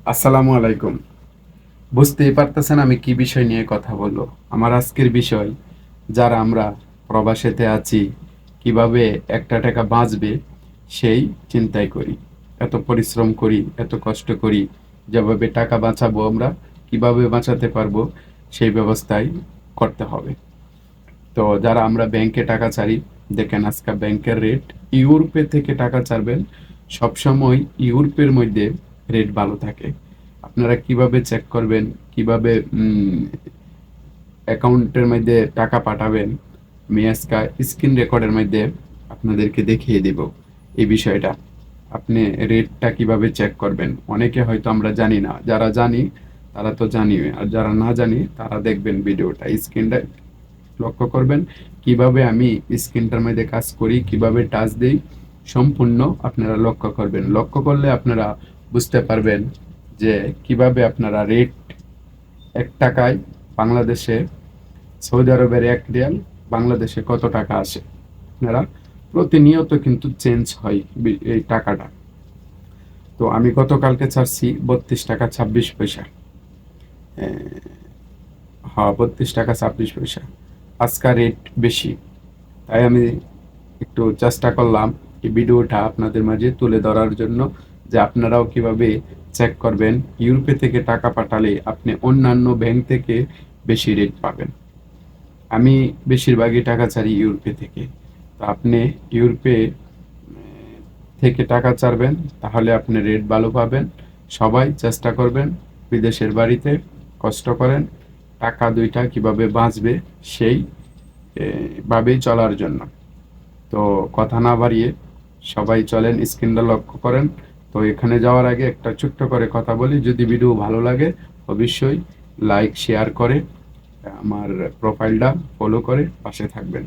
আসসালামু আলাইকুম। বুঝতেই পারতেছেন আমি কি বিষয় নিয়ে কথা বলবো। আমার আজকের বিষয়, যারা আমরা প্রবাসেতে আছি, কিভাবে একটা টাকা বাঁচবে সেই চিন্তাই করি। এত পরিশ্রম করি, এত কষ্ট করি, যেভাবে টাকা বাঁচাবো আমরা, কিভাবে বাঁচাতে পারবো সেই ব্যবস্থাই করতে হবে। তো যারা আমরা ব্যাংকে টাকা ছাড়ি, দেখেন আজকে ব্যাংকের রেট, ইউরোপে থেকে টাকা ছাড়বেন সবসময় ইউরোপের মধ্যে রেট ভালো থাকে। আপনারা কিভাবে চেক করবেন, কিভাবে অ্যাকাউন্টের মধ্যে টাকা পাঠাবেন, আমি আজকে স্ক্রিন রেকর্ডের মধ্যে আপনাদেরকে দেখিয়ে দেব এই বিষয়টা। আপনি রেটটা কিভাবে চেক করবেন, অনেকে হয়তো আমরা জানি না, যারা জানি তারা তো জানি, আর যারা না জানি তারা দেখবেন ভিডিওটা, স্ক্রিনটা লক্ষ্য করবেন কিভাবে আমি স্ক্রিনটার মধ্যে কাজ করি, কিভাবে টাচ দেই, সম্পূর্ণ আপনারা লক্ষ্য করবেন। লক্ষ্য করলে আপনারা বুঝতে পারবেন যে কিভাবে আপনারা রেট, 1 টাকায় বাংলাদেশে, সৌদি আরবের 1 রিয়াল বাংলাদেশে কত টাকা আসে। আপনারা প্রতিনিয়ত কিন্তু চেঞ্জ হয় এই টাকাটা। তো আমি গতকালকে ছাড়ছি 32 টাকা 26 পয়সা। হ্যাঁ, 32 টাকা 26 পয়সা। আজকাল রেট বেশি, তাই আমি একটু চেষ্টা করলাম এই ভিডিওটা আপনাদের মাঝে তুলে ধরার জন্য, যে আপনারাও কিভাবে চেক করবেন। ইউরোপে থেকে টাকা পাঠালে আপনি অন্যান্য ব্যাংক থেকে বেশি রেট পাবেন। আমি বেশিরভাগই টাকা ছাড়ি ইউরোপে থেকে। তো আপনি ইউরোপে থেকে টাকা ছাড়বেন, তাহলে আপনি রেট ভালো পাবেন। সবাই চেষ্টা করবেন বিদেশের বাড়িতে, কষ্ট করেন, টাকা দুইটা কিভাবে বাঁচবে সেই ভাবেই চলার জন্য। তো কথা না বাড়িয়ে সবাই চলেন, স্ক্রিনটা লক্ষ্য করেন। তো এখানে যাওয়ার আগে একটা ছোট্ট করে কথা বলি, যদি ভিডিও ভালো লাগে অবশ্যই লাইক শেয়ার করে আমার প্রোফাইলটা ফলো করে পাশে থাকবেন।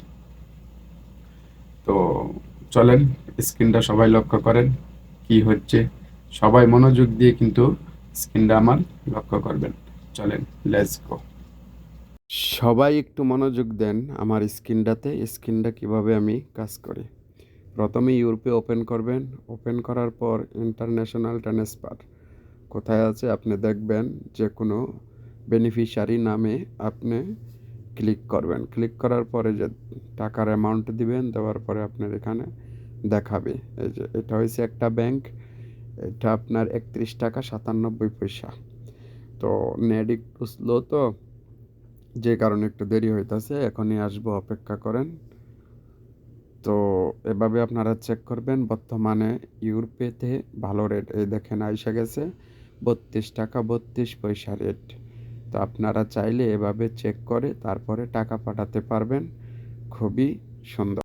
তো চলেন, স্ক্রিনটা সবাই লক্ষ্য করেন কি হচ্ছে। সবাই মনোযোগ দিয়ে কিন্তু স্ক্রিনটা আমার লক্ষ্য করবেন। চলেন, লেটস গো। সবাই একটু মনোযোগ দেন আমার স্ক্রিনটাতে, স্ক্রিনটা কিভাবে আমি কাজ করি। প্রথমে ইউরোপে ওপেন করবেন, ওপেন করার পর ইন্টারন্যাশনাল ট্রান্সফার কোথায় আছে আপনি দেখবেন, যে কোনো বেনিফিশিয়ারি নামে আপনি ক্লিক করবেন। ক্লিক করার পরে যে টাকার অ্যামাউন্ট দিবেন, দেওয়ার পরে আপনার এখানে দেখাবে এই যে এটা হয়েছে একটা ব্যাংক, এটা আপনার 31 টাকা 97 পয়সা। তো নেট একটু স্লো, তো যে কারণে একটু দেরি হইতাছে, এখনই আসবো, অপেক্ষা করেন। তো এভাবে আপনারা চেক করবেন। বর্তমানে ইউরোপেতে ভালো রেট, এই দেখেন আইসা গেছে 32 টাকা 32 পয়সা রেট। তো আপনারা চাইলে এভাবে চেক করে তারপরে টাকা পাঠাতে পারবেন, খুবই সুন্দর।